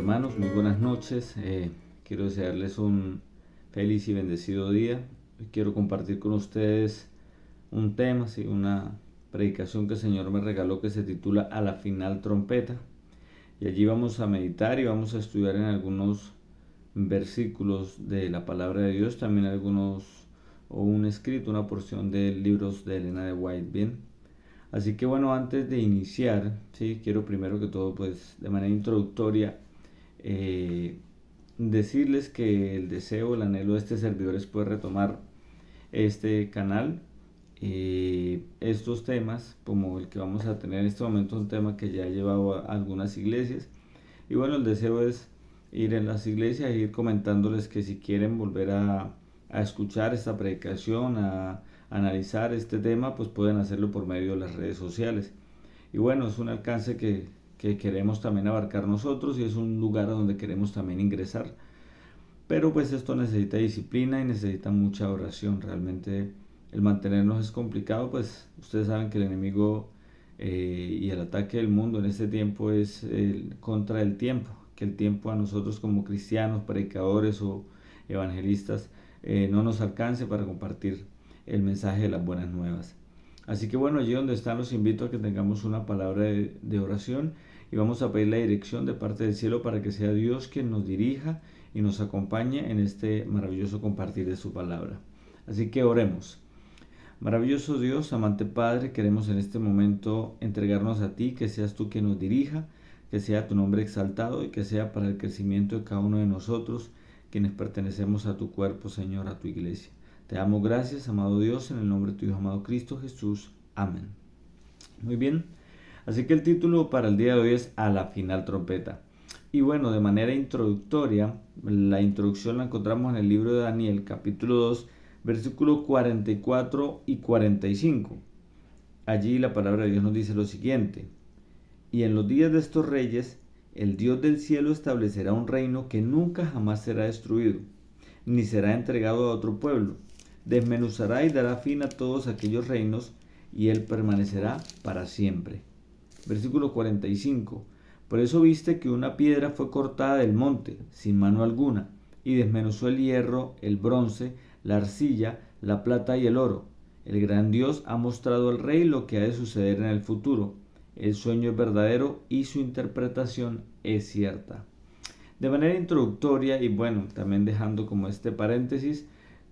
hermanos, muy buenas noches. Quiero desearles un feliz y bendecido día. Hoy quiero compartir con ustedes un tema, ¿sí? Una predicación que el Señor me regaló que se titula A la final trompeta. Y allí vamos a meditar y vamos a estudiar en algunos versículos de la palabra de Dios, también algunos o un escrito, una porción de libros de Elena de White, bien. Así que bueno, antes de iniciar, sí, quiero primero que todo, pues de manera introductoria, eh, decirles que el deseo, el anhelo de este servidor es poder retomar este canal. Estos temas, como el que vamos a tener en este momento, un tema que ya he llevado a algunas iglesias. Y bueno, el deseo es ir en las iglesias e ir comentándoles que si quieren volver a escuchar esta predicación, a analizar este tema, pues pueden hacerlo por medio de las redes sociales. Y bueno, es un alcance que queremos también abarcar nosotros y es un lugar a donde queremos también ingresar. Pero pues esto necesita disciplina y necesita mucha oración. Realmente el mantenernos es complicado, pues ustedes saben que el enemigo y el ataque del mundo en este tiempo es contra el tiempo, que el tiempo a nosotros como cristianos, predicadores o evangelistas no nos alcance para compartir el mensaje de las buenas nuevas. Así que bueno, allí donde están los invito a que tengamos una palabra de oración y vamos a pedir la dirección de parte del cielo para que sea Dios quien nos dirija y nos acompañe en este maravilloso compartir de su palabra. Así que oremos. Maravilloso Dios, amante Padre, queremos en este momento entregarnos a ti, que seas tú quien nos dirija, que sea tu nombre exaltado y que sea para el crecimiento de cada uno de nosotros, quienes pertenecemos a tu cuerpo, Señor, a tu iglesia. Te damos gracias, amado Dios, en el nombre de tu Hijo amado Cristo Jesús. Amén. Muy bien, así que el título para el día de hoy es A la final trompeta. Y bueno, de manera introductoria, la introducción la encontramos en el libro de Daniel, capítulo 2, versículos 44 y 45. Allí la palabra de Dios nos dice lo siguiente: y en los días de estos reyes, el Dios del cielo establecerá un reino que nunca jamás será destruido, ni será entregado a otro pueblo. Desmenuzará y dará fin a todos aquellos reinos, y él permanecerá para siempre. Versículo 45. Por eso viste que una piedra fue cortada del monte, sin mano alguna, y desmenuzó el hierro, el bronce, la arcilla, la plata y el oro. El gran Dios ha mostrado al rey lo que ha de suceder en el futuro. El sueño es verdadero y su interpretación es cierta. De manera introductoria y bueno, también dejando como este paréntesis,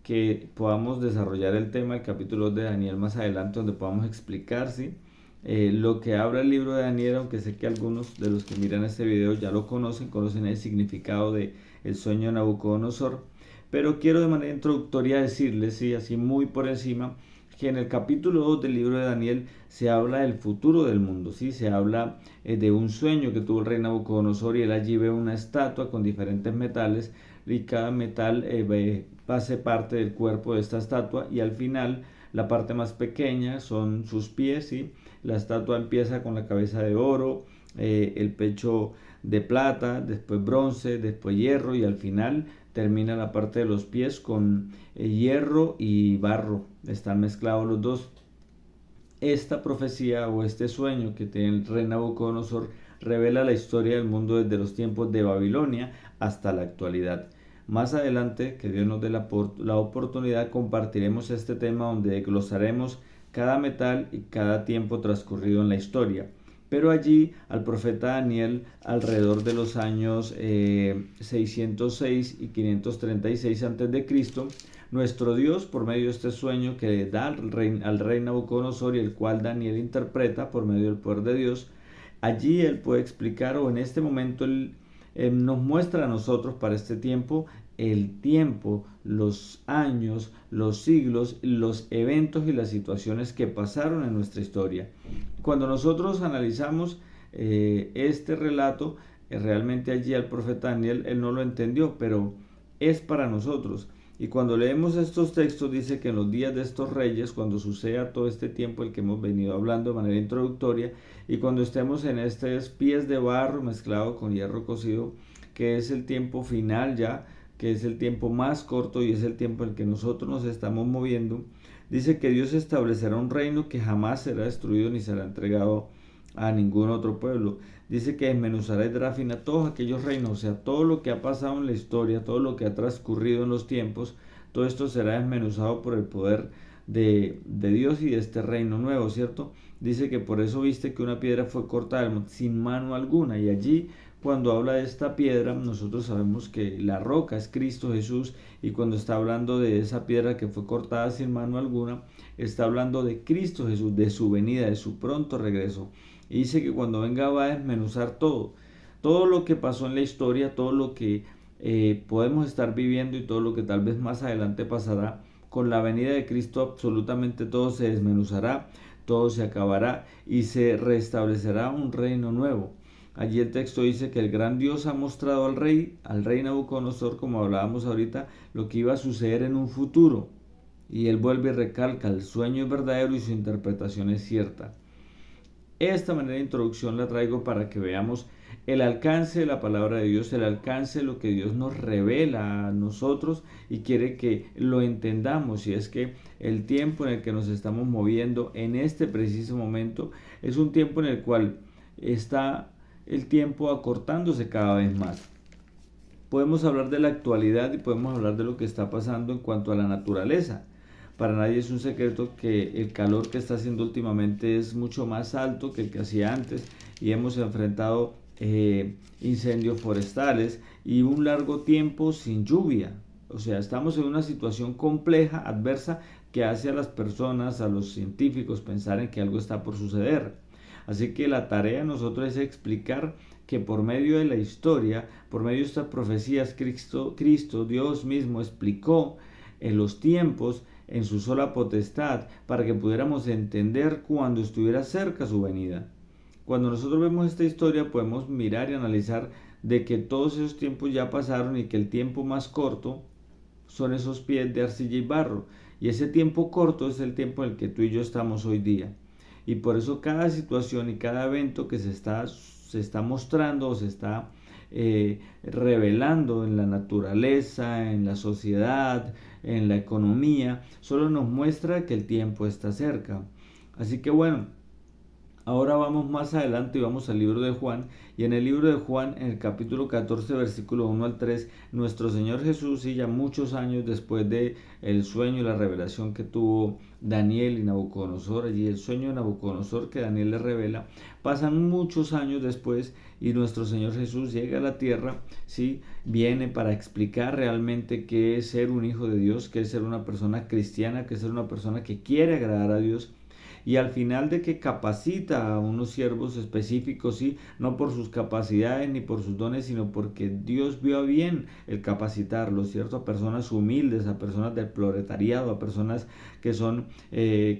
que podamos desarrollar el tema del capítulo 2 de Daniel más adelante, donde podamos explicar, ¿sí? Lo que habla el libro de Daniel, aunque sé que algunos de los que miran este video ya lo conocen el significado de el sueño de Nabucodonosor, pero quiero de manera introductoria decirles, sí, así muy por encima, que en el capítulo 2 del libro de Daniel se habla del futuro del mundo, ¿sí? Se habla de un sueño que tuvo el rey Nabucodonosor y él allí ve una estatua con diferentes metales y cada metal hace parte del cuerpo de esta estatua y al final la parte más pequeña son sus pies, ¿sí? La estatua empieza con la cabeza de oro, el pecho de plata, después bronce, después hierro y al final termina la parte de los pies con hierro y barro. Están mezclados los dos. Esta profecía o este sueño que tiene el rey Nabucodonosor revela la historia del mundo desde los tiempos de Babilonia hasta la actualidad. Más adelante, que Dios nos dé la oportunidad, compartiremos este tema donde desglosaremos cada metal y cada tiempo transcurrido en la historia. Pero allí al profeta Daniel, alrededor de los años 606 y 536 a.C., nuestro Dios, por medio de este sueño que da al rey Nabucodonosor y el cual Daniel interpreta por medio del poder de Dios, allí él puede explicar, o en este momento él nos muestra a nosotros para este tiempo, el tiempo, los años, los siglos, los eventos y las situaciones que pasaron en nuestra historia. Cuando nosotros analizamos este relato, realmente allí al profeta Daniel, él no lo entendió, pero es para nosotros. Y cuando leemos estos textos dice que en los días de estos reyes, cuando suceda todo este tiempo el que hemos venido hablando de manera introductoria, y cuando estemos en estos pies de barro mezclado con hierro cocido, que es el tiempo final ya, que es el tiempo más corto y es el tiempo en el que nosotros nos estamos moviendo, dice que Dios establecerá un reino que jamás será destruido ni será entregado a ningún otro pueblo. Dice que desmenuzará y dará fin a todos aquellos reinos, o sea, todo lo que ha pasado en la historia, todo lo que ha transcurrido en los tiempos, todo esto será desmenuzado por el poder de Dios y de este reino nuevo, ¿cierto? Dice que por eso viste que una piedra fue cortada sin mano alguna, y allí cuando habla de esta piedra, nosotros sabemos que la roca es Cristo Jesús, y cuando está hablando de esa piedra que fue cortada sin mano alguna, está hablando de Cristo Jesús, de su venida, de su pronto regreso. Y dice que cuando venga va a desmenuzar todo lo que pasó en la historia, todo lo que podemos estar viviendo y todo lo que tal vez más adelante pasará. Con la venida de Cristo absolutamente todo se desmenuzará, todo se acabará y se restablecerá un reino nuevo. Allí el texto dice que el gran Dios ha mostrado al rey Nabucodonosor, como hablábamos ahorita, lo que iba a suceder en un futuro. Y él vuelve y recalca, el sueño es verdadero y su interpretación es cierta. Esta manera de introducción la traigo para que veamos el alcance de la palabra de Dios, el alcance de lo que Dios nos revela a nosotros y quiere que lo entendamos. Y es que el tiempo en el que nos estamos moviendo en este preciso momento es un tiempo en el cual está el tiempo acortándose cada vez más. Podemos hablar de la actualidad y podemos hablar de lo que está pasando en cuanto a la naturaleza. Para nadie es un secreto que el calor que está haciendo últimamente es mucho más alto que el que hacía antes, y hemos enfrentado incendios forestales y un largo tiempo sin lluvia. O sea, estamos en una situación compleja, adversa, que hace a las personas, a los científicos, pensar en que algo está por suceder. Así que la tarea de nosotros es explicar que por medio de la historia, por medio de estas profecías, Cristo, Dios mismo explicó en los tiempos en su sola potestad para que pudiéramos entender cuando estuviera cerca su venida. Cuando nosotros vemos esta historia podemos mirar y analizar de que todos esos tiempos ya pasaron y que el tiempo más corto son esos pies de arcilla y barro, y ese tiempo corto es el tiempo en el que tú y yo estamos hoy día. Y por eso cada situación y cada evento que se está mostrando o se está revelando en la naturaleza, en la sociedad, en la economía, solo nos muestra que el tiempo está cerca. Así que bueno, ahora vamos más adelante y vamos al libro de Juan, y en el libro de Juan, en el capítulo 14, versículo 1 al 3, nuestro Señor Jesús, y ya muchos años después de el sueño y la revelación que tuvo Daniel y Nabucodonosor, allí el sueño de Nabucodonosor que Daniel le revela, pasan muchos años después y nuestro Señor Jesús llega a la tierra, ¿sí? Viene para explicar realmente qué es ser un hijo de Dios, qué es ser una persona cristiana, qué es ser una persona que quiere agradar a Dios. Y al final de que capacita a unos siervos específicos, sí, no por sus capacidades ni por sus dones, sino porque Dios vio bien el capacitarlos, ¿cierto? A personas humildes, a personas del proletariado, a personas que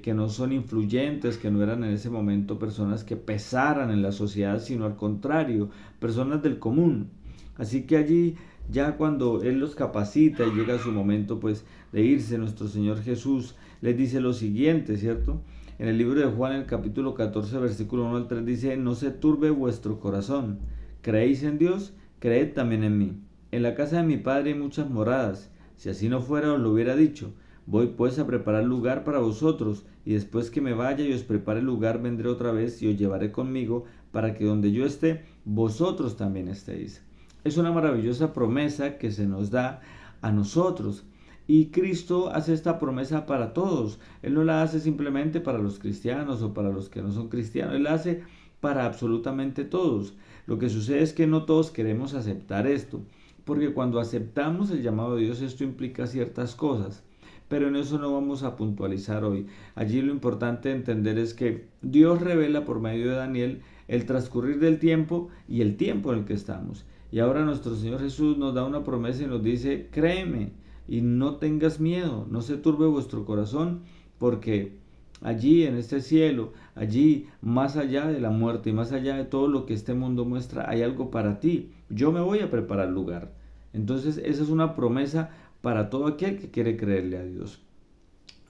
que no son influyentes, que no eran en ese momento personas que pesaran en la sociedad, sino al contrario, personas del común. Así que allí, ya cuando Él los capacita y llega su momento pues de irse, nuestro Señor Jesús les dice lo siguiente, ¿cierto? En el libro de Juan, en el capítulo 14, versículo 1 al 3, dice: no se turbe vuestro corazón. ¿Creéis en Dios? Creed también en mí. En la casa de mi Padre hay muchas moradas. Si así no fuera, os lo hubiera dicho. Voy pues a preparar lugar para vosotros, y después que me vaya y os prepare lugar, vendré otra vez y os llevaré conmigo, para que donde yo esté, vosotros también estéis. Es una maravillosa promesa que se nos da a nosotros. Y Cristo hace esta promesa para todos. Él no la hace simplemente para los cristianos o para los que no son cristianos. Él la hace para absolutamente todos. Lo que sucede es que no todos queremos aceptar esto. Porque cuando aceptamos el llamado de Dios, esto implica ciertas cosas. Pero en eso no vamos a puntualizar hoy. Allí lo importante de entender es que Dios revela por medio de Daniel el transcurrir del tiempo y el tiempo en el que estamos. Y ahora nuestro Señor Jesús nos da una promesa y nos dice: créeme y no tengas miedo, no se turbe vuestro corazón, porque allí en este cielo, allí más allá de la muerte y más allá de todo lo que este mundo muestra, hay algo para ti. Yo me voy a preparar lugar. Entonces esa es una promesa para todo aquel que quiere creerle a Dios.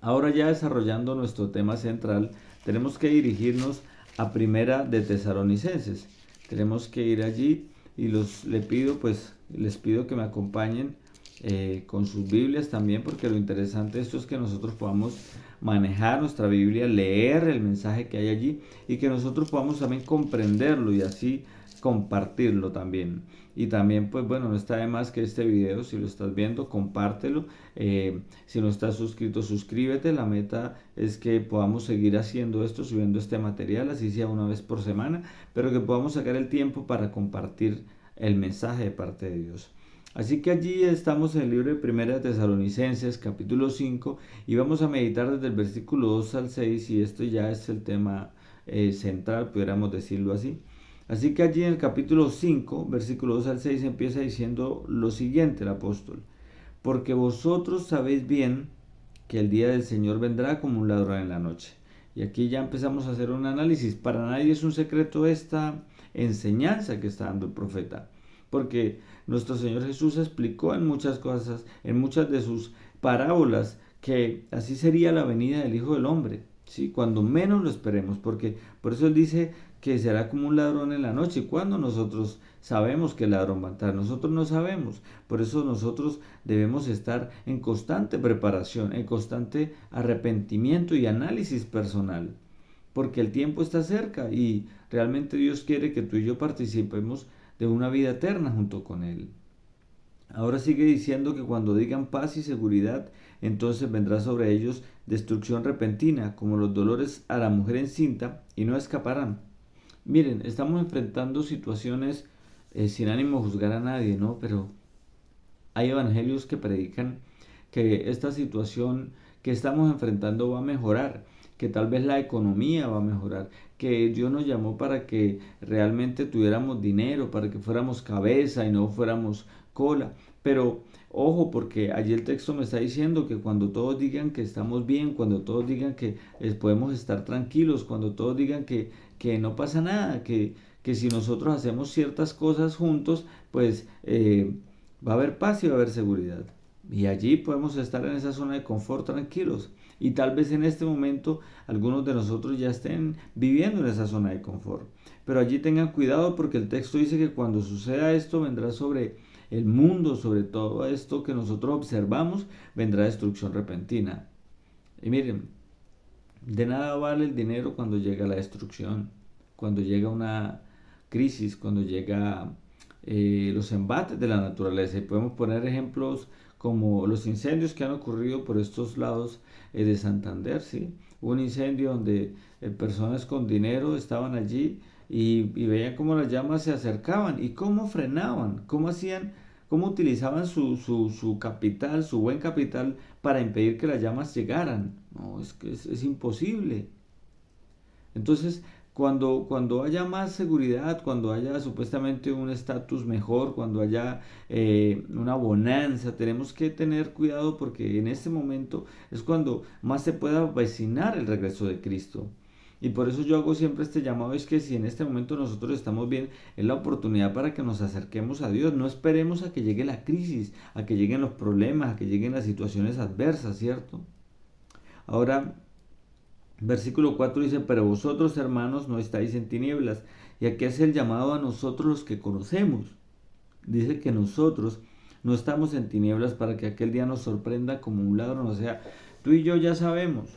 Ahora, ya desarrollando nuestro tema central, tenemos que dirigirnos a Primera de Tesalonicenses. Tenemos que ir allí y les pido que me acompañen con sus Biblias también, porque lo interesante de esto es que nosotros podamos manejar nuestra Biblia, leer el mensaje que hay allí y que nosotros podamos también comprenderlo y así compartirlo también. Y también, pues bueno, no está de más que este video, si lo estás viendo, compártelo. Si no estás suscrito, suscríbete. La meta es que podamos seguir haciendo esto, subiendo este material, así sea una vez por semana, pero que podamos sacar el tiempo para compartir el mensaje de parte de Dios. Así que allí estamos en el libro de Primera de Tesalonicenses, capítulo 5, y vamos a meditar desde el versículo 2 al 6, y esto ya es el tema central, pudiéramos decirlo así. Así que allí en el capítulo 5, versículo 2 al 6, empieza diciendo lo siguiente el apóstol: porque vosotros sabéis bien que el día del Señor vendrá como un ladrón en la noche. Y aquí ya empezamos a hacer un análisis. Para nadie es un secreto esta enseñanza que está dando el profeta, porque nuestro Señor Jesús explicó en muchas cosas, en muchas de sus parábolas, que así sería la venida del Hijo del Hombre, ¿sí? Cuando menos lo esperemos, porque por eso Él dice que será como un ladrón en la noche. ¿Cuándo nosotros sabemos que el ladrón va a entrar? Nosotros no sabemos. Por eso nosotros debemos estar en constante preparación, en constante arrepentimiento y análisis personal, porque el tiempo está cerca y realmente Dios quiere que tú y yo participemos de una vida eterna junto con Él. Ahora sigue diciendo que cuando digan paz y seguridad, entonces vendrá sobre ellos destrucción repentina, como los dolores a la mujer encinta, y no escaparán. Miren, estamos enfrentando situaciones sin ánimo de juzgar a nadie, ¿no? Pero hay evangelios que predican que esta situación que estamos enfrentando va a mejorar, que tal vez la economía va a mejorar, que Dios nos llamó para que realmente tuviéramos dinero, para que fuéramos cabeza y no fuéramos cola. Pero ojo, porque allí el texto me está diciendo que cuando todos digan que estamos bien, cuando todos digan que podemos estar tranquilos, cuando todos digan que no pasa nada, que si nosotros hacemos ciertas cosas juntos, pues va a haber paz y va a haber seguridad. Y allí podemos estar en esa zona de confort tranquilos. Y tal vez en este momento algunos de nosotros ya estén viviendo en esa zona de confort. Pero allí tengan cuidado, porque el texto dice que cuando suceda esto vendrá sobre el mundo, sobre todo esto que nosotros observamos, vendrá destrucción repentina. Y miren, de nada vale el dinero cuando llega la destrucción, cuando llega una crisis, cuando llega los embates de la naturaleza. Y podemos poner ejemplos como los incendios que han ocurrido por estos lados de Santander, ¿sí? Hubo un incendio donde personas con dinero estaban allí y veían cómo las llamas se acercaban y cómo frenaban, cómo hacían, cómo utilizaban su capital, su buen capital, para impedir que las llamas llegaran. No, es que es imposible. Entonces, cuando haya más seguridad, cuando haya supuestamente un estatus mejor, cuando haya una bonanza, tenemos que tener cuidado, porque en este momento es cuando más se pueda avecinar el regreso de Cristo. Y por eso yo hago siempre este llamado: es que si en este momento nosotros estamos bien, es la oportunidad para que nos acerquemos a Dios. No esperemos a que llegue la crisis, a que lleguen los problemas, a que lleguen las situaciones adversas, ¿cierto? Ahora, versículo 4 dice: pero vosotros, hermanos, no estáis en tinieblas. Y aquí es el llamado a nosotros los que conocemos. Dice que nosotros no estamos en tinieblas para que aquel día nos sorprenda como un ladrón. O sea, tú y yo ya sabemos.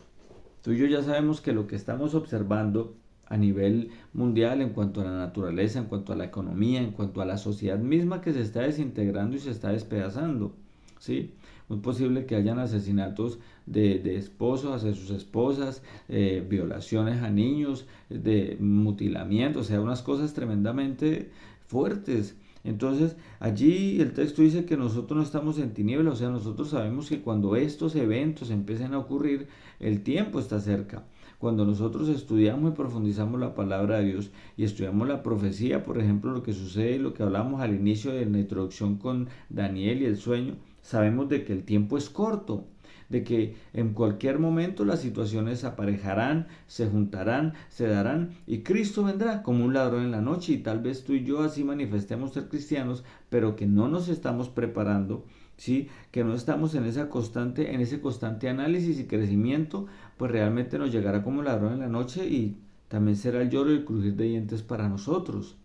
Tú y yo ya sabemos que lo que estamos observando a nivel mundial, en cuanto a la naturaleza, en cuanto a la economía, en cuanto a la sociedad misma que se está desintegrando y se está despedazando, ¿sí? Muy posible que hayan asesinatos de esposos hacia sus esposas, violaciones a niños, de mutilamiento, o sea, unas cosas tremendamente fuertes. Entonces, allí el texto dice que nosotros no estamos en tinieblas, o sea, nosotros sabemos que cuando estos eventos empiecen a ocurrir, el tiempo está cerca. Cuando nosotros estudiamos y profundizamos la palabra de Dios y estudiamos la profecía, por ejemplo, lo que sucede, lo que hablamos al inicio de la introducción con Daniel y el sueño, sabemos de que el tiempo es corto, de que en cualquier momento las situaciones aparejarán, se juntarán, se darán y Cristo vendrá como un ladrón en la noche. Y tal vez tú y yo así manifestemos ser cristianos, pero que no nos estamos preparando, ¿sí? Que no estamos en ese constante análisis y crecimiento, pues realmente nos llegará como ladrón en la noche y también será el lloro y el crujir de dientes para nosotros.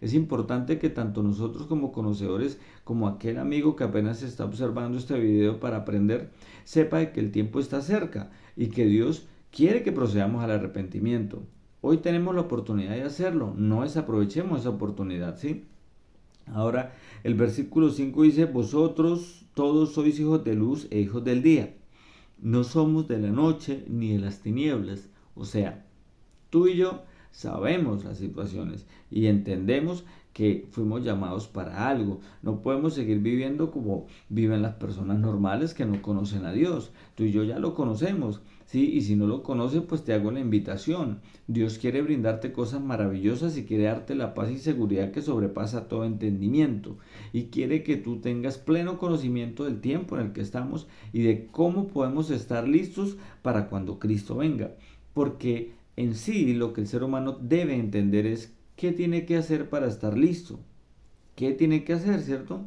Es importante que tanto nosotros como conocedores, como aquel amigo que apenas está observando este video para aprender, sepa de que el tiempo está cerca y que Dios quiere que procedamos al arrepentimiento. Hoy tenemos la oportunidad de hacerlo, no desaprovechemos esa oportunidad, ¿sí? Ahora, el versículo 5 dice, vosotros todos sois hijos de luz e hijos del día. No somos de la noche ni de las tinieblas. O sea, tú y yo sabemos las situaciones y entendemos que fuimos llamados para algo. No podemos seguir viviendo como viven las personas normales que no conocen a Dios. Tú y yo ya lo conocemos, ¿sí? Y si no lo conoces, pues te hago la invitación. Dios quiere brindarte cosas maravillosas y quiere darte la paz y seguridad que sobrepasa todo entendimiento. Y quiere que tú tengas pleno conocimiento del tiempo en el que estamos y de cómo podemos estar listos para cuando Cristo venga. Porque en sí lo que el ser humano debe entender es qué tiene que hacer para estar listo. ¿Qué tiene que hacer, cierto?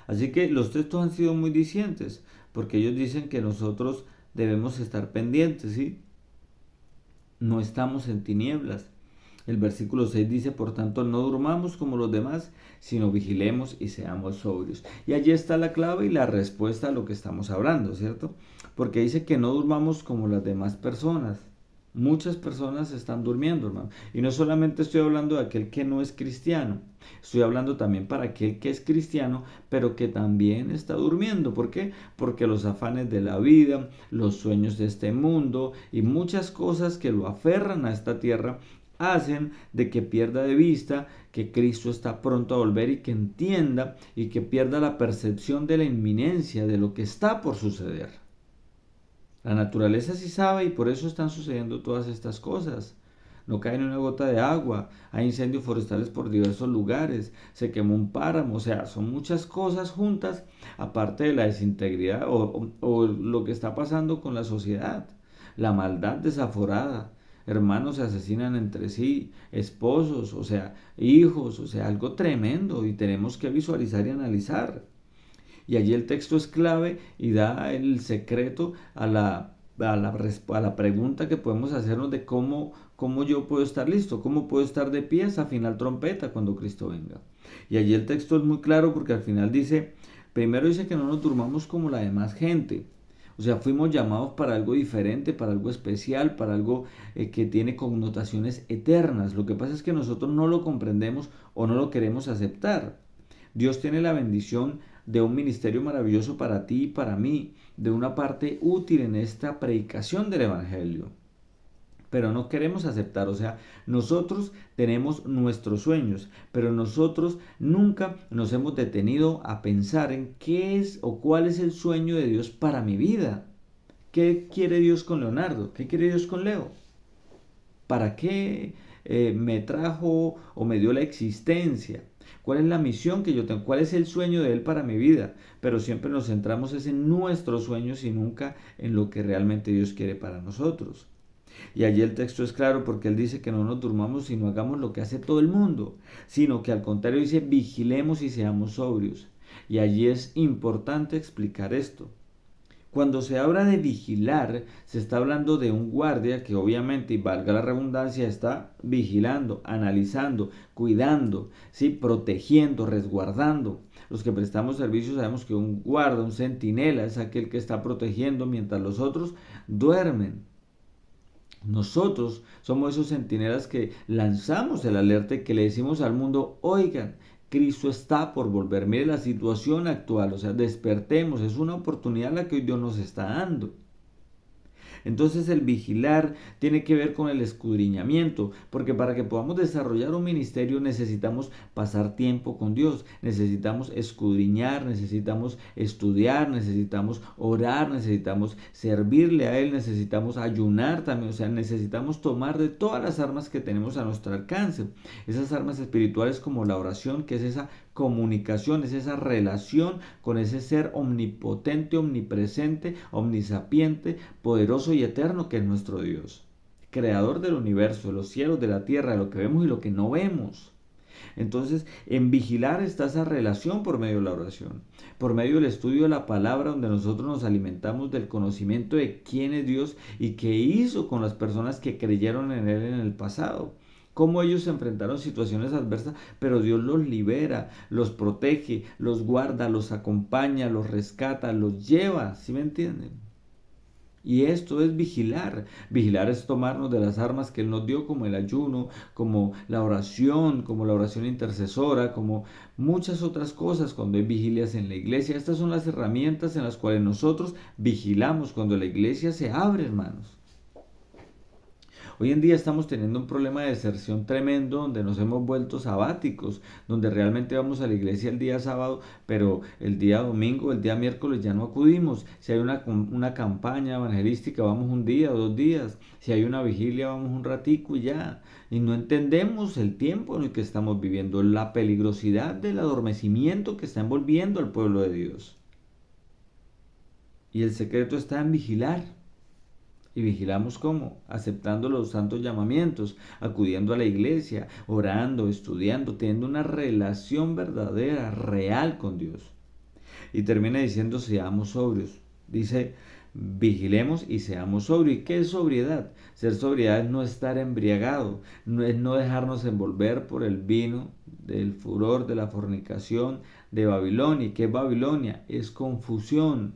Así que los textos han sido muy dicientes, porque ellos dicen que nosotros debemos estar pendientes, ¿sí? No estamos en tinieblas. El versículo 6 dice, por tanto, no durmamos como los demás, sino vigilemos y seamos sobrios. Y allí está la clave y la respuesta a lo que estamos hablando, ¿cierto? Porque dice que no durmamos como las demás personas. Muchas personas están durmiendo, hermano. Y no solamente estoy hablando de aquel que no es cristiano, estoy hablando también para aquel que es cristiano, pero que también está durmiendo. ¿Por qué? Porque los afanes de la vida, los sueños de este mundo y muchas cosas que lo aferran a esta tierra hacen de que pierda de vista que Cristo está pronto a volver y que entienda y que pierda la percepción de la inminencia de lo que está por suceder. La naturaleza sí sabe y por eso están sucediendo todas estas cosas. No cae ni una gota de agua, hay incendios forestales por diversos lugares, se quemó un páramo, o sea, son muchas cosas juntas, aparte de la desintegridad o lo que está pasando con la sociedad, la maldad desaforada. Hermanos se asesinan entre sí, esposos, o sea, hijos, o sea, algo tremendo y tenemos que visualizar y analizar. Y allí el texto es clave y da el secreto a la pregunta que podemos hacernos de cómo yo puedo estar listo, cómo puedo estar de pie a esa final trompeta cuando Cristo venga. Y allí el texto es muy claro porque al final dice, primero dice que no nos durmamos como la demás gente. O sea, fuimos llamados para algo diferente, para algo especial, para algo que tiene connotaciones eternas. Lo que pasa es que nosotros no lo comprendemos o no lo queremos aceptar. Dios tiene la bendición de un ministerio maravilloso para ti y para mí, de una parte útil en esta predicación del Evangelio. Pero no queremos aceptar, o sea, nosotros tenemos nuestros sueños, pero nosotros nunca nos hemos detenido a pensar en qué es o cuál es el sueño de Dios para mi vida. ¿Qué quiere Dios con Leonardo? ¿Qué quiere Dios con Leo? ¿Para qué me trajo o me dio la existencia? ¿Cuál es la misión que yo tengo? ¿Cuál es el sueño de Él para mi vida? Pero siempre nos centramos es en nuestros sueños y nunca en lo que realmente Dios quiere para nosotros. Y allí el texto es claro porque Él dice que no nos durmamos y no hagamos lo que hace todo el mundo, sino que al contrario dice vigilemos y seamos sobrios. Y allí es importante explicar esto. Cuando se habla de vigilar, se está hablando de un guardia que obviamente, y valga la redundancia, está vigilando, analizando, cuidando, ¿sí? Protegiendo, resguardando. Los que prestamos servicio sabemos que un guarda, un centinela, es aquel que está protegiendo mientras los otros duermen. Nosotros somos esos centinelas que lanzamos el alerta y que le decimos al mundo, oigan, Cristo está por volver. Mire la situación actual, o sea, despertemos, es una oportunidad la que hoy Dios nos está dando. Entonces el vigilar tiene que ver con el escudriñamiento, porque para que podamos desarrollar un ministerio necesitamos pasar tiempo con Dios, necesitamos escudriñar, necesitamos estudiar, necesitamos orar, necesitamos servirle a Él, necesitamos ayunar también, o sea, necesitamos tomar de todas las armas que tenemos a nuestro alcance, esas armas espirituales como la oración, que es esa comunicación, es esa relación con ese ser omnipotente, omnipresente, omnisapiente, poderoso y eterno que es nuestro Dios, creador del universo, de los cielos, de la tierra, de lo que vemos y lo que no vemos. Entonces, en vigilar está esa relación por medio de la oración, por medio del estudio de la palabra, donde nosotros nos alimentamos del conocimiento de quién es Dios y qué hizo con las personas que creyeron en Él en el pasado. cómo ellos se enfrentaron situaciones adversas, pero Dios los libera, los protege, los guarda, los acompaña, los rescata, los lleva, ¿sí me entienden? Y esto es vigilar. Vigilar es tomarnos de las armas que Él nos dio, como el ayuno, como la oración intercesora, como muchas otras cosas cuando hay vigilias en la iglesia. Estas son las herramientas en las cuales nosotros vigilamos cuando la iglesia se abre, hermanos. Hoy en día estamos teniendo un problema de deserción tremendo donde nos hemos vuelto sabáticos, donde realmente vamos a la iglesia el día sábado, pero el día domingo, el día miércoles ya no acudimos. Si hay una campaña evangelística, vamos un día o 2 días. Si hay una vigilia, vamos un ratico y ya. Y no entendemos el tiempo en el que estamos viviendo, la peligrosidad del adormecimiento que está envolviendo al pueblo de Dios. Y el secreto está en vigilar. ¿Y vigilamos cómo? Aceptando los santos llamamientos, acudiendo a la iglesia, orando, estudiando, teniendo una relación verdadera, real con Dios. Y termina diciendo, seamos sobrios. Dice, vigilemos y seamos sobrios. ¿Y qué es sobriedad? Ser sobriedad es no estar embriagado, no es no dejarnos envolver por el vino del furor, de la fornicación, de Babilonia. ¿Y qué es Babilonia? Es confusión.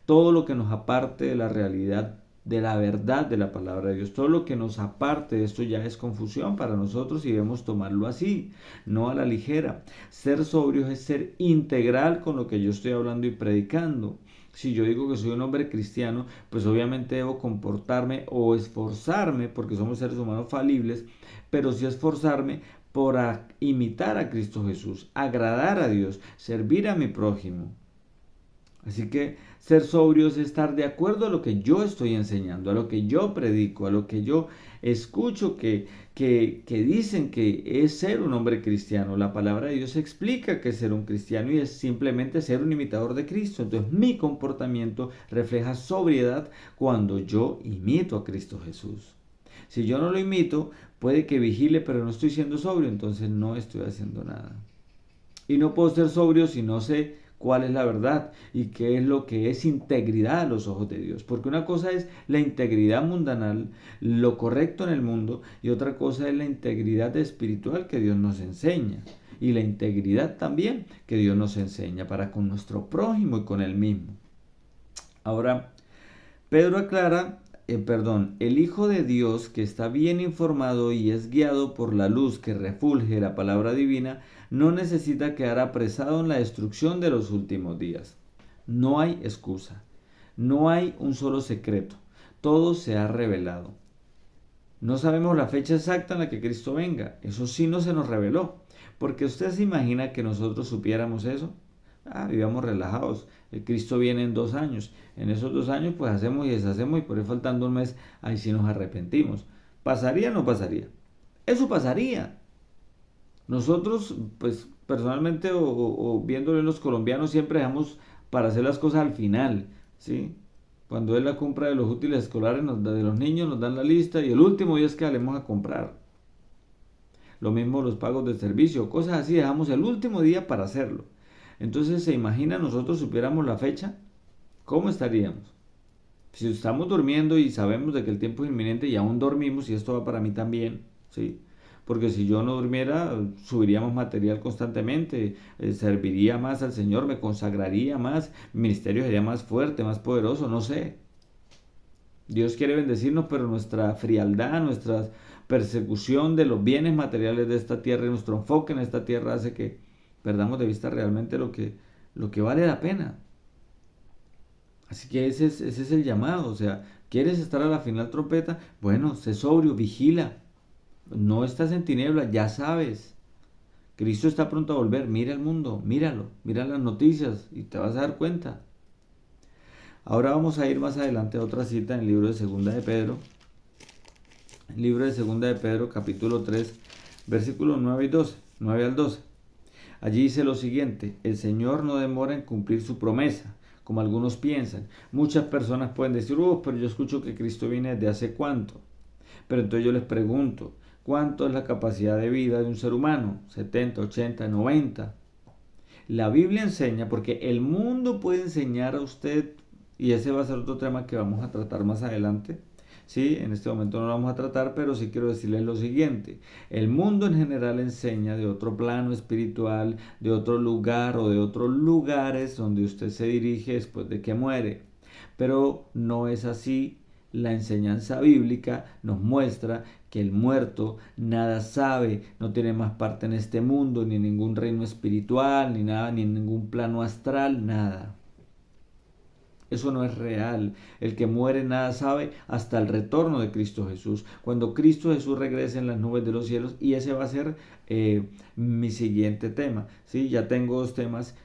Todo lo que nos aparte de la realidad, de la verdad de la palabra de Dios, todo lo que nos aparte de esto ya es confusión para nosotros y debemos tomarlo así, no a la ligera. Ser sobrios es ser integral con lo que yo estoy hablando y predicando. Si yo digo que soy un hombre cristiano, pues obviamente debo comportarme o esforzarme, porque somos seres humanos falibles, pero sí esforzarme por imitar a Cristo Jesús, agradar a Dios, servir a mi prójimo. Así que ser sobrio es estar de acuerdo a lo que yo estoy enseñando, a lo que yo predico, a lo que yo escucho que dicen que es ser un hombre cristiano. La palabra de Dios explica que es ser un cristiano y es simplemente ser un imitador de Cristo. Entonces mi comportamiento refleja sobriedad cuando yo imito a Cristo Jesús. Si yo no lo imito, puede que vigile, pero no estoy siendo sobrio, entonces no estoy haciendo nada. Y no puedo ser sobrio si no sé cuál es la verdad y qué es lo que es integridad a los ojos de Dios. Porque una cosa es la integridad mundanal, lo correcto en el mundo, y otra cosa es la integridad espiritual que Dios nos enseña. Y la integridad también que Dios nos enseña para con nuestro prójimo y con él mismo. Ahora, Pedro aclara, el Hijo de Dios que está bien informado y es guiado por la luz que refulge la palabra divina, no necesita quedar apresado en la destrucción de los últimos días. No hay excusa, no hay un solo secreto, todo se ha revelado. No sabemos la fecha exacta en la que Cristo venga, eso sí no se nos reveló, porque usted se imagina que nosotros supiéramos eso. Vivíamos relajados. El Cristo viene en 2 años. En esos 2 años pues hacemos y deshacemos y por ahí faltando un mes, ahí sí nos arrepentimos. ¿Pasaría o no pasaría? Eso pasaría. Nosotros pues personalmente o viéndolo en los colombianos siempre dejamos para hacer las cosas al final, ¿sí? Cuando es la compra de los útiles escolares de los niños nos dan la lista y el último día es que salemos a comprar. Lo mismo los pagos de servicio, cosas así, dejamos el último día para hacerlo. Entonces, ¿se imagina nosotros supiéramos la fecha? ¿Cómo estaríamos? Si estamos durmiendo y sabemos de que el tiempo es inminente y aún dormimos, y esto va para mí también, ¿sí? Porque si yo no durmiera, subiríamos material constantemente, serviría más al Señor, me consagraría más, mi ministerio sería más fuerte, más poderoso, no sé. Dios quiere bendecirnos, pero nuestra frialdad, nuestra persecución de los bienes materiales de esta tierra y nuestro enfoque en esta tierra hace que perdamos de vista realmente lo que vale la pena. Así que ese es el llamado. O sea, ¿quieres estar a la final trompeta? Bueno, sé sobrio, vigila. No estás en tinieblas, ya sabes. Cristo está pronto a volver. Mira el mundo, míralo, mira las noticias y te vas a dar cuenta. Ahora vamos a ir más adelante a otra cita en el libro de Segunda de Pedro. El libro de Segunda de Pedro, capítulo 3, versículos 9 y 12, 9 al 12. Allí dice lo siguiente: el Señor no demora en cumplir su promesa, como algunos piensan. Muchas personas pueden decir, pero yo escucho que Cristo viene desde hace cuánto. Pero entonces yo les pregunto, ¿cuánto es la capacidad de vida de un ser humano? 70, 80, 90. La Biblia enseña, porque el mundo puede enseñar a usted, y ese va a ser otro tema que vamos a tratar más adelante, ¿sí? En este momento no lo vamos a tratar, pero sí quiero decirles lo siguiente. El mundo en general enseña de otro plano espiritual, de otro lugar o de otros lugares donde usted se dirige después de que muere. Pero no es así. La enseñanza bíblica nos muestra que el muerto nada sabe, no tiene más parte en este mundo, ni en ningún reino espiritual, ni nada, ni en ningún plano astral, nada. Eso no es real. El que muere nada sabe hasta el retorno de Cristo Jesús. Cuando Cristo Jesús regrese en las nubes de los cielos, y ese va a ser mi siguiente tema. ¿Sí? Ya tengo dos temas,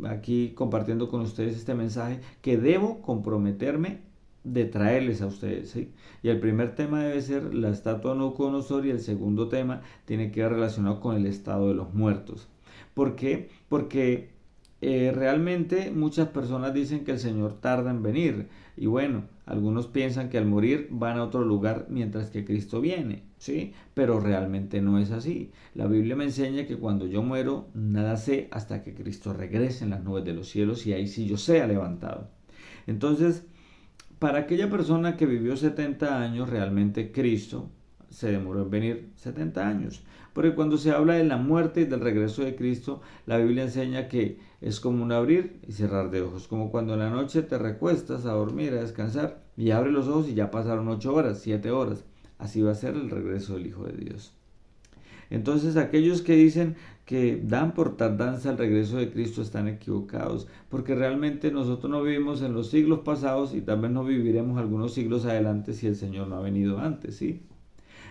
aquí compartiendo con ustedes este mensaje que debo comprometerme de traerles a ustedes. ¿Sí? Y el primer tema debe ser la estatua de Nabucodonosor y el segundo tema tiene que ver relacionado con el estado de los muertos. ¿Por qué? Porque realmente muchas personas dicen que el Señor tarda en venir y bueno, algunos piensan que al morir van a otro lugar mientras que Cristo viene, ¿sí? Pero realmente no es así. La Biblia me enseña que cuando yo muero nada sé hasta que Cristo regrese en las nubes de los cielos y ahí sí yo sea levantado. Entonces, para aquella persona que vivió 70 años, realmente Cristo se demoró en venir 70 años. Porque cuando se habla de la muerte y del regreso de Cristo, la Biblia enseña que es como un abrir y cerrar de ojos. Como cuando en la noche te recuestas a dormir, a descansar, y abres los ojos y ya pasaron 8 horas, 7 horas. Así va a ser el regreso del Hijo de Dios. Entonces aquellos que dicen que dan por tardanza el regreso de Cristo están equivocados, porque realmente nosotros no vivimos en los siglos pasados y tal vez no viviremos algunos siglos adelante si el Señor no ha venido antes, ¿sí?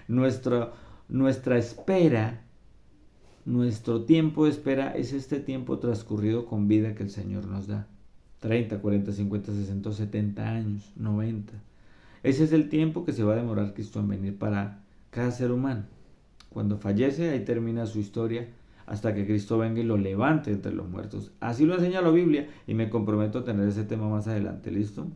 Nuestra, nuestra espera, nuestro tiempo de espera es este tiempo transcurrido con vida que el Señor nos da. 30, 40, 50, 60, 70 años, 90. Ese es el tiempo que se va a demorar Cristo en venir para cada ser humano. Cuando fallece, ahí termina su historia hasta que Cristo venga y lo levante entre los muertos. Así lo enseña la Biblia y me comprometo a tener ese tema más adelante. ¿Listo?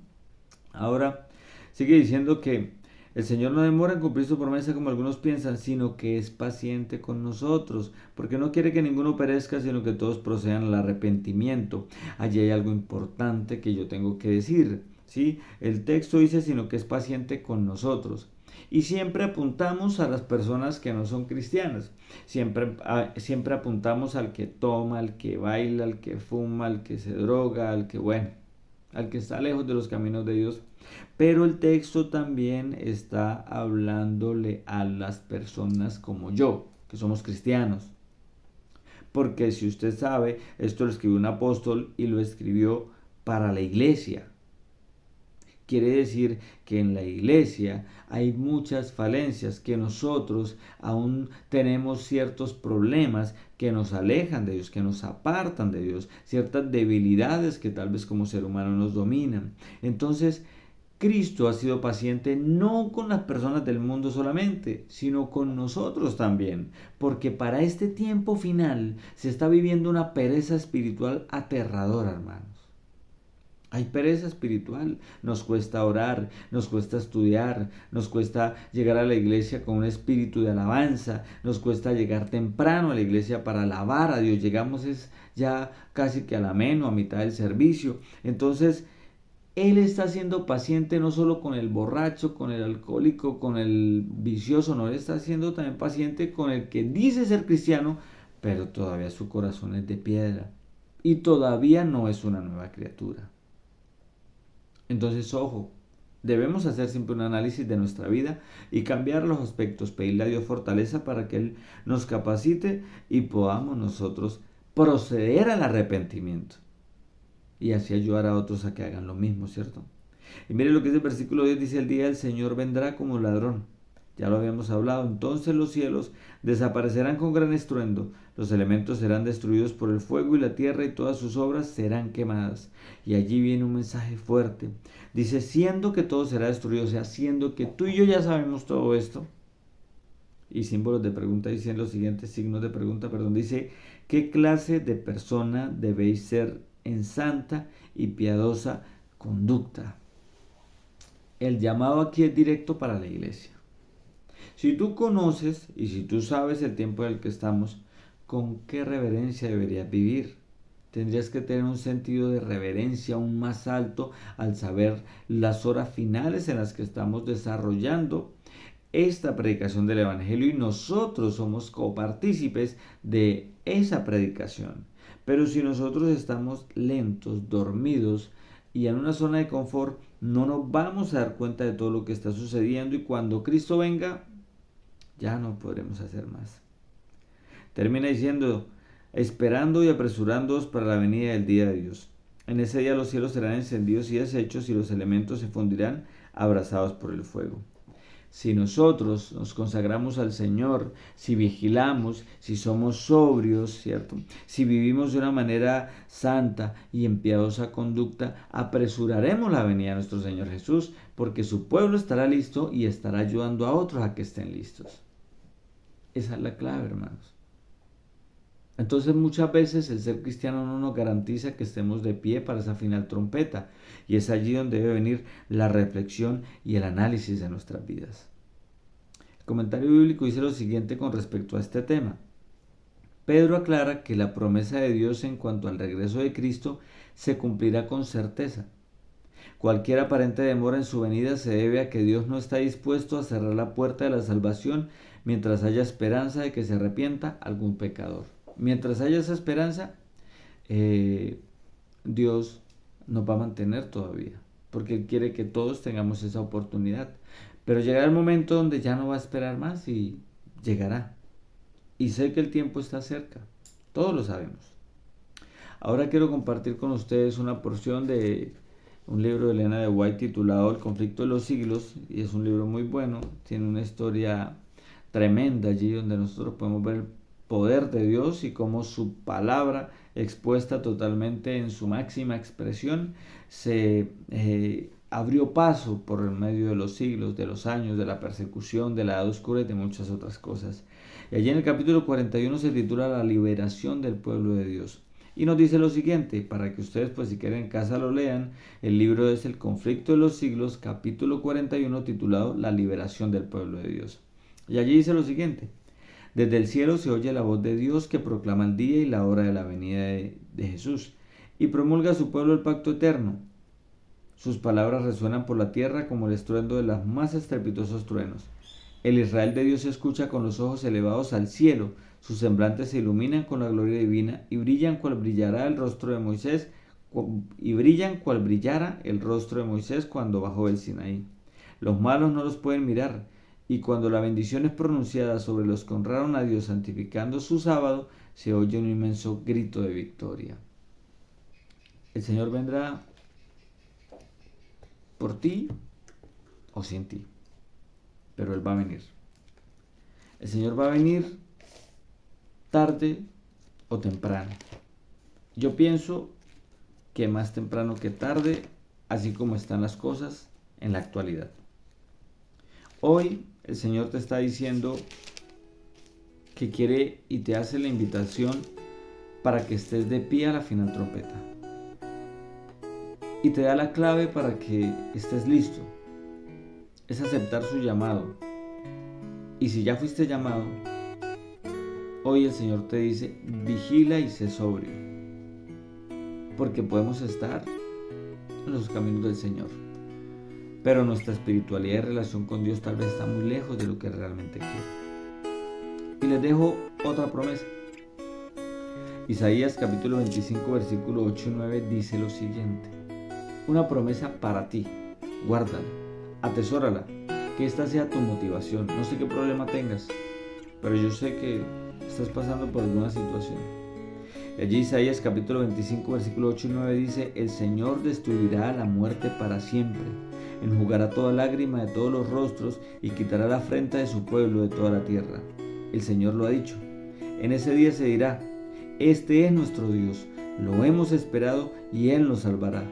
Ahora sigue diciendo que el Señor no demora en cumplir su promesa como algunos piensan, sino que es paciente con nosotros, porque no quiere que ninguno perezca, sino que todos procedan al arrepentimiento. Allí hay algo importante que yo tengo que decir, ¿sí? El texto dice, sino que es paciente con nosotros. Y siempre apuntamos a las personas que no son cristianas. Siempre apuntamos al que toma, al que baila, al que fuma, al que se droga, al que está lejos de los caminos de Dios. Pero el texto también está hablándole a las personas como yo, que somos cristianos. Porque si usted sabe, esto lo escribió un apóstol y lo escribió para la iglesia. Quiere decir que en la iglesia hay muchas falencias, que nosotros aún tenemos ciertos problemas que nos alejan de Dios, que nos apartan de Dios, ciertas debilidades que tal vez como ser humano nos dominan. Entonces, Cristo ha sido paciente no con las personas del mundo solamente, sino con nosotros también, porque para este tiempo final se está viviendo una pereza espiritual aterradora, hermanos. Hay pereza espiritual, nos cuesta orar, nos cuesta estudiar, nos cuesta llegar a la iglesia con un espíritu de alabanza, nos cuesta llegar temprano a la iglesia para alabar a Dios, llegamos ya casi que al ameno, a mitad del servicio. Entonces, Él está siendo paciente no solo con el borracho, con el alcohólico, con el vicioso, no, Él está siendo también paciente con el que dice ser cristiano, pero todavía su corazón es de piedra y todavía no es una nueva criatura. Entonces, ojo, debemos hacer siempre un análisis de nuestra vida y cambiar los aspectos, pedirle a Dios fortaleza para que Él nos capacite y podamos nosotros proceder al arrepentimiento y así ayudar a otros a que hagan lo mismo, ¿cierto? Y mire lo que dice el versículo 10, dice, el día del Señor vendrá como ladrón. Ya lo habíamos hablado, entonces los cielos desaparecerán con gran estruendo, los elementos serán destruidos por el fuego y la tierra y todas sus obras serán quemadas. Y allí viene un mensaje fuerte. Dice, siendo que todo será destruido, o sea, siendo que tú y yo ya sabemos todo esto. Y símbolos de pregunta dicen los siguientes signos de pregunta, dice, ¿qué clase de persona debéis ser en santa y piadosa conducta? El llamado aquí es directo para la iglesia. Si tú conoces y si tú sabes el tiempo en el que estamos, ¿con qué reverencia deberías vivir? Tendrías que tener un sentido de reverencia aún más alto al saber las horas finales en las que estamos desarrollando esta predicación del Evangelio y nosotros somos copartícipes de esa predicación. Pero si nosotros estamos lentos, dormidos y en una zona de confort, no nos vamos a dar cuenta de todo lo que está sucediendo y cuando Cristo venga, ya no podremos hacer más. Termina diciendo, esperando y apresurándoos para la venida del día de Dios. En ese día los cielos serán encendidos y deshechos y los elementos se fundirán abrasados por el fuego. Si nosotros nos consagramos al Señor, si vigilamos, si somos sobrios, ¿cierto? Si vivimos de una manera santa y en piadosa conducta, apresuraremos la venida de nuestro Señor Jesús, porque su pueblo estará listo y estará ayudando a otros a que estén listos. Esa es la clave, hermanos. Entonces muchas veces el ser cristiano no nos garantiza que estemos de pie para esa final trompeta y es allí donde debe venir la reflexión y el análisis de nuestras vidas. El comentario bíblico dice lo siguiente con respecto a este tema. Pedro aclara que la promesa de Dios en cuanto al regreso de Cristo se cumplirá con certeza. Cualquier aparente demora en su venida se debe a que Dios no está dispuesto a cerrar la puerta de la salvación mientras haya esperanza de que se arrepienta algún pecador. Mientras haya esa esperanza, Dios nos va a mantener todavía, porque Él quiere que todos tengamos esa oportunidad. Pero llegará el momento donde ya no va a esperar más y llegará. Y sé que el tiempo está cerca, todos lo sabemos. Ahora quiero compartir con ustedes una porción de un libro de Elena de White titulado El conflicto de los siglos, y es un libro muy bueno, tiene una historia tremenda allí donde nosotros podemos ver el poder de Dios y cómo su palabra expuesta totalmente en su máxima expresión se abrió paso por el medio de los siglos, de los años, de la persecución, de la edad oscura y de muchas otras cosas. Y allí en el capítulo 41 se titula La liberación del pueblo de Dios. Y nos dice lo siguiente, para que ustedes pues si quieren en casa lo lean, el libro es El conflicto de los siglos, capítulo 41, titulado La liberación del pueblo de Dios. Y allí dice lo siguiente, desde el cielo se oye la voz de Dios que proclama el día y la hora de la venida de Jesús, y promulga a su pueblo el pacto eterno. Sus palabras resuenan por la tierra como el estruendo de los más estrepitosos truenos. El Israel de Dios se escucha con los ojos elevados al cielo, sus semblantes se iluminan con la gloria divina y brillan cual brillara el rostro de Moisés cuando bajó del Sinaí. Los malos no los pueden mirar, y cuando la bendición es pronunciada sobre los que honraron a Dios santificando su sábado, se oye un inmenso grito de victoria. El Señor vendrá por ti o sin ti, pero Él va a venir. El Señor va a venir tarde o temprano. Yo pienso que más temprano que tarde, así como están las cosas en la actualidad. Hoy el Señor te está diciendo que quiere y te hace la invitación para que estés de pie a la final trompeta. Y te da la clave para que estés listo. Es aceptar su llamado. Y si ya fuiste llamado, hoy el Señor te dice, vigila y sé sobrio. Porque podemos estar en los caminos del Señor. Pero nuestra espiritualidad y relación con Dios tal vez está muy lejos de lo que realmente quiere. Y les dejo otra promesa. Isaías capítulo 25 versículo 8 y 9 dice lo siguiente. Una promesa para ti. Guárdala, atesórala, que esta sea tu motivación. No sé qué problema tengas, pero yo sé que estás pasando por alguna situación. Allí Isaías capítulo 25 versículo 8 y 9 dice, el Señor destruirá la muerte para siempre, enjugará toda lágrima de todos los rostros y quitará la afrenta de su pueblo de toda la tierra. El Señor lo ha dicho. En ese día se dirá, este es nuestro Dios, lo hemos esperado y Él nos salvará.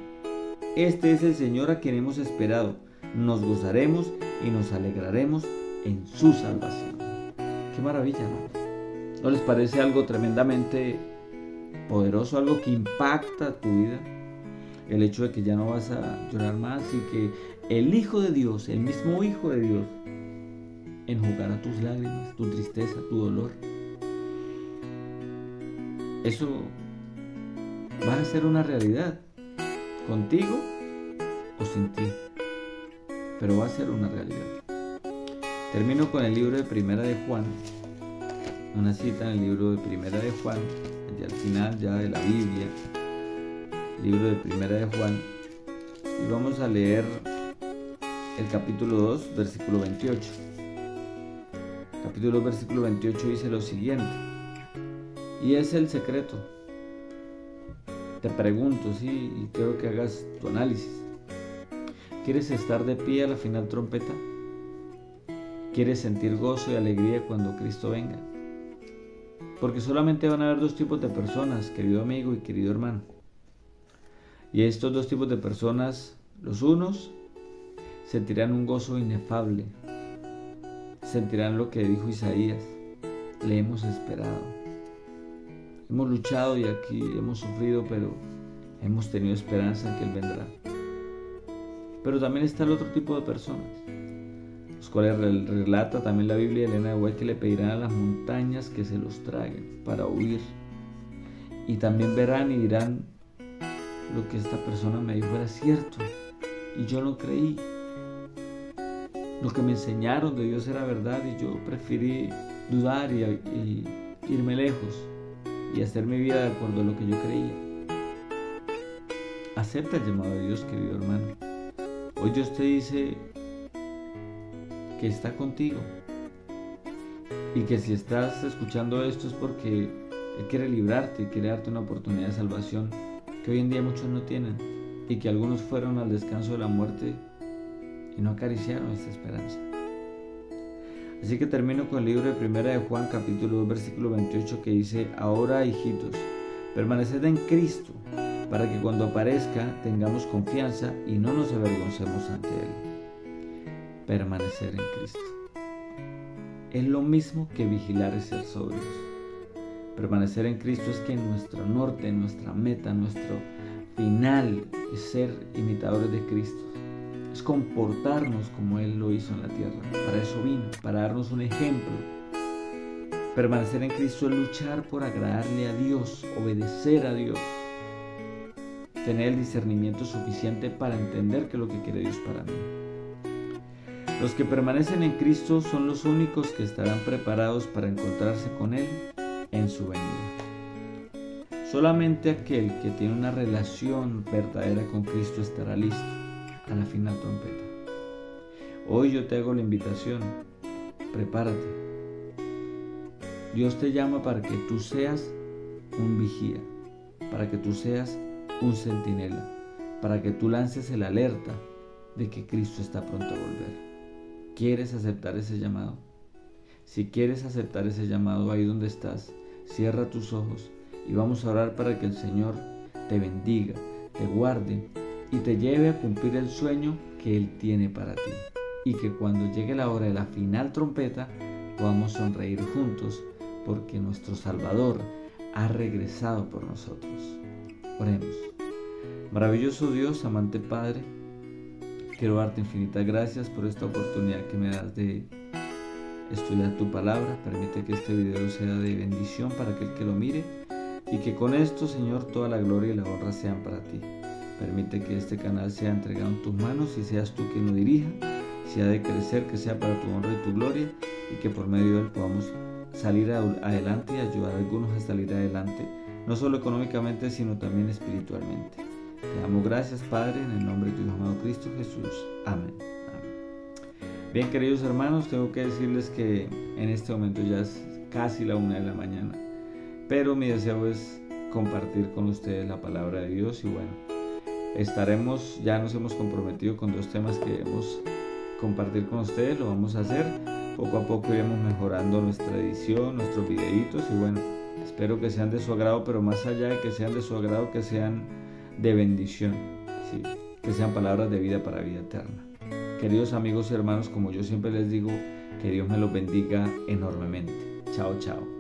Este es el Señor a quien hemos esperado, nos gozaremos y nos alegraremos en su salvación. ¡Qué maravilla!, ¿no? ¿No les parece algo tremendamente poderoso, algo que impacta tu vida? El hecho de que ya no vas a llorar más y que el Hijo de Dios, el mismo Hijo de Dios, enjugará tus lágrimas, tu tristeza, tu dolor. Eso van a ser una realidad, contigo o sin ti, pero va a ser una realidad. Termino con el libro de Primera de Juan, una cita en el libro de Primera de Juan, y al final ya de la Biblia, libro de Primera de Juan, y vamos a leer el capítulo 2, versículo 28. Capítulo 2, versículo 28 dice lo siguiente, y es el secreto. Te pregunto, sí, y quiero que hagas tu análisis. ¿Quieres estar de pie a la final trompeta? ¿Quieres sentir gozo y alegría cuando Cristo venga? Porque solamente van a haber dos tipos de personas, querido amigo y querido hermano. Y estos dos tipos de personas, los unos sentirán un gozo inefable, sentirán lo que dijo Isaías: le hemos esperado. Hemos luchado y aquí hemos sufrido, pero hemos tenido esperanza en que Él vendrá. Pero también está el otro tipo de personas, los cuales relata también la Biblia de Elena de White, que le pedirán a las montañas que se los traguen para huir. Y también verán y dirán: lo que esta persona me dijo era cierto y yo no creí. Lo que me enseñaron de Dios era verdad y yo preferí dudar y irme lejos y hacer mi vida de acuerdo a lo que yo creía. Acepta el llamado de Dios, querido hermano. Hoy Dios te dice que está contigo y que si estás escuchando esto es porque Él quiere librarte y quiere darte una oportunidad de salvación que hoy en día muchos no tienen, y que algunos fueron al descanso de la muerte y no acariciaron esta esperanza. Así que termino con el libro de Primera de Juan, capítulo 2, versículo 28, que dice: ahora, hijitos, permaneced en Cristo, para que cuando aparezca tengamos confianza y no nos avergoncemos ante Él. Permanecer en Cristo es lo mismo que vigilar y ser sobrios. Permanecer en Cristo es que nuestro norte, nuestra meta, nuestro final es ser imitadores de Cristo. Es comportarnos como Él lo hizo en la tierra. Para eso vino, para darnos un ejemplo. Permanecer en Cristo es luchar por agradarle a Dios, obedecer a Dios, tener el discernimiento suficiente para entender qué es lo que quiere Dios para mí. Los que permanecen en Cristo son los únicos que estarán preparados para encontrarse con Él en su venida. Solamente aquel que tiene una relación verdadera con Cristo estará listo a la final trompeta. Hoy yo te hago la invitación: prepárate. Dios te llama para que tú seas un vigía, para que tú seas un centinela, para que tú lances el alerta de que Cristo está pronto a volver. ¿Quieres aceptar ese llamado? Si quieres aceptar ese llamado, ahí donde estás, cierra tus ojos y vamos a orar para que el Señor te bendiga, te guarde y te lleve a cumplir el sueño que Él tiene para ti. Y que cuando llegue la hora de la final trompeta podamos sonreír juntos, porque nuestro Salvador ha regresado por nosotros. Oremos. Maravilloso Dios, amante Padre, quiero darte infinitas gracias por esta oportunidad que me das de estudiar tu palabra. Permite que este video sea de bendición para aquel que lo mire y que con esto, Señor, toda la gloria y la honra sean para ti. Permite que este canal sea entregado en tus manos y seas tú quien lo dirija. Si ha de crecer, que sea para tu honra y tu gloria, y que por medio de él podamos salir adelante y ayudar a algunos a salir adelante, no solo económicamente, sino también espiritualmente. Te damos gracias, Padre, en el nombre de tu Hijo amado Cristo Jesús. Amén. Bien, queridos hermanos, tengo que decirles que en este momento ya es casi la 1 de la mañana, pero mi deseo es compartir con ustedes la palabra de Dios. Y bueno, ya nos hemos comprometido con 2 temas que debemos compartir con ustedes. Lo vamos a hacer poco a poco, iremos mejorando nuestra edición, nuestros videitos, y bueno, espero que sean de su agrado, pero más allá de que sean de su agrado, que sean de bendición, ¿sí? Que sean palabras de vida para vida eterna. Queridos amigos y hermanos, como yo siempre les digo, que Dios me los bendiga enormemente. Chao, chao.